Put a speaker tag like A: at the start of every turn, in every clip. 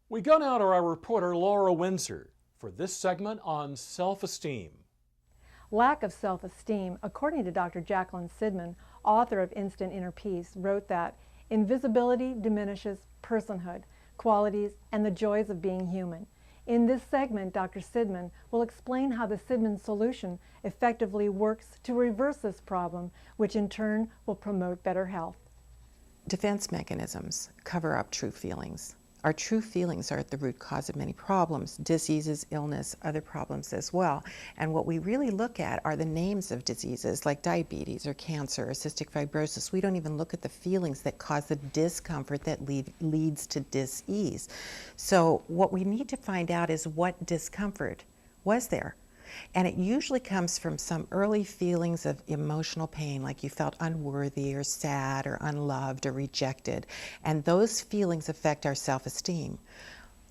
A: We go now to our reporter Laura Windsor for this segment on self-esteem.
B: Lack of self-esteem, according to Dr. Jacqueline Sidman, author of Instant Inner Peace, wrote that invisibility diminishes personhood, qualities, and the joys of being human. In this segment, Dr. Sidman will explain how the Sidman solution effectively works to reverse this problem, which in turn will promote better health.
C: Defense mechanisms cover up true feelings. Our true feelings are at the root cause of many problems, diseases, illness, other problems as well. And what we really look at are the names of diseases like diabetes or cancer or cystic fibrosis. We don't even look at the feelings that cause the discomfort that leads to dis-ease. So what we need to find out is what discomfort was there. And it usually comes from some early feelings of emotional pain, like you felt unworthy or sad or unloved or rejected. And those feelings affect our self-esteem.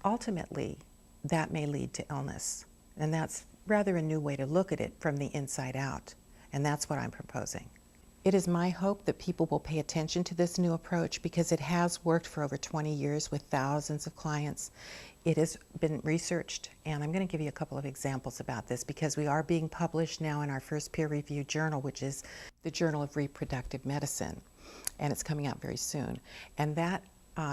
C: Ultimately, that may lead to illness. And that's rather a new way to look at it from the inside out. And that's what I'm proposing. It is my hope that people will pay attention to this new approach because it has worked for over 20 years with thousands of clients. It has been researched, and I'm going to give you a couple of examples about this because we are being published now in our first peer-reviewed journal, which is the Journal of Reproductive Medicine, and it's coming out very soon. And that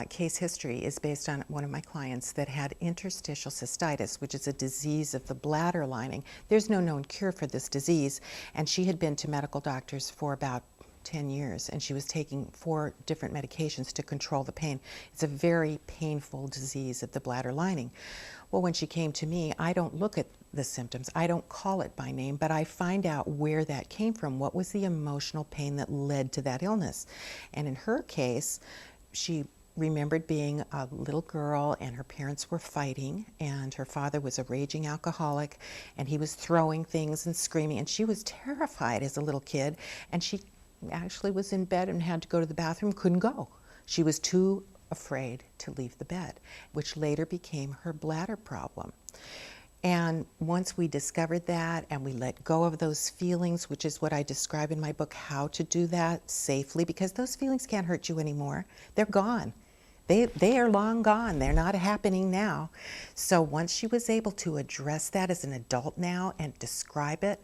C: case history is based on one of my clients that had interstitial cystitis, which is a disease of the bladder lining. There's no known cure for this disease, and she had been to medical doctors for about 10 years, and she was taking 4 different medications to control the pain. It's a very painful disease of the bladder lining. Well, when she came to me, I don't look at the symptoms. I don't call it by name, but I find out where that came from. What was the emotional pain that led to that illness? And in her case, she remembered being a little girl and her parents were fighting, and her father was a raging alcoholic, and he was throwing things and screaming, and she was terrified as a little kid, and she actually was in bed and had to go to the bathroom, couldn't go. She was too afraid to leave the bed, which later became her bladder problem. And once we discovered that and we let go of those feelings, which is what I describe in my book, how to do that safely, because those feelings can't hurt you anymore. They're gone. They are long gone. They're not happening now. So once she was able to address that as an adult now and describe it,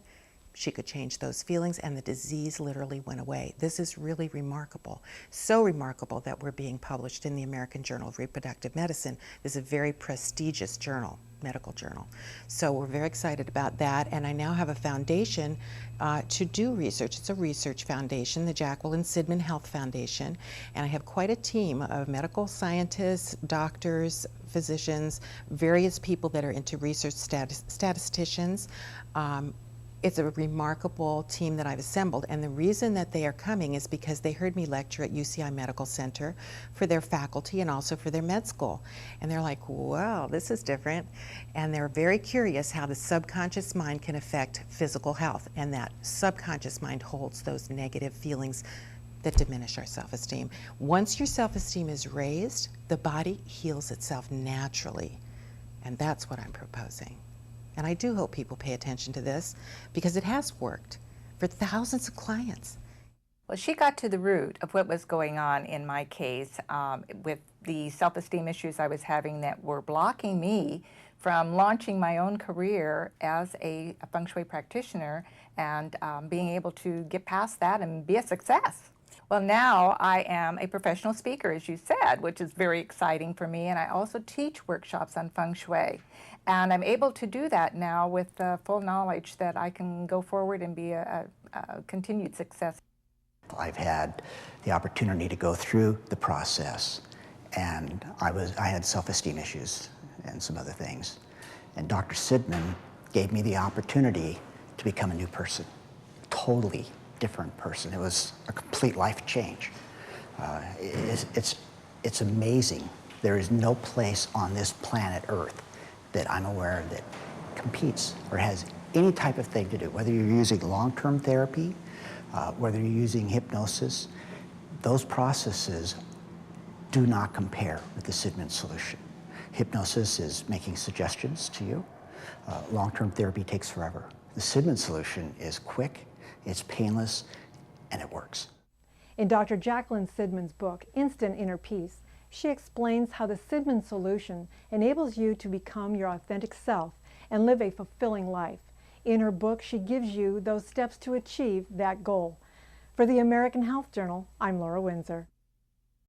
C: she could change those feelings, and the disease literally went away. This is really remarkable. So remarkable that we're being published in the American Journal of Reproductive Medicine. This is a very prestigious journal, medical journal. So we're very excited about that, and I now have a foundation to do research. It's a research foundation, the Jacqueline Sidman Health Foundation, and I have quite a team of medical scientists, doctors, physicians, various people that are into research, statisticians. It's a remarkable team that I've assembled, and the reason that they are coming is because they heard me lecture at UCI Medical Center for their faculty and also for their med school. And they're like, wow, this is different. And they're very curious how the subconscious mind can affect physical health, and that subconscious mind holds those negative feelings that diminish our self-esteem. Once your self-esteem is raised, the body heals itself naturally, and that's what I'm proposing. And I do hope people pay attention to this because it has worked for thousands of clients.
D: Well, she got to the root of what was going on in my case with the self-esteem issues I was having that were blocking me from launching my own career as a feng shui practitioner and being able to get past that and be a success. Well, now I am a professional speaker, as you said, which is very exciting for me, and I also teach workshops on feng shui. And I'm able to do that now with full knowledge that I can go forward and be a continued success.
E: I've had the opportunity to go through the process, and I had self-esteem issues and some other things. And Dr. Sidman gave me the opportunity to become a new person, totally different person. It was a complete life change. It's amazing. There is no place on this planet Earth that I'm aware of that competes or has any type of thing to do, whether you're using long-term therapy, whether you're using hypnosis, those processes do not compare with the Sidman solution. Hypnosis is making suggestions to you. Long-term therapy takes forever. The Sidman solution is quick, it's painless, and it works.
B: In Dr. Jacqueline Sidman's book, Instant Inner Peace, She explains how the Sidman solution enables you to become your authentic self and live a fulfilling life. In her book, she gives you those steps to achieve that goal. For the American Health Journal, I'm Laura Windsor.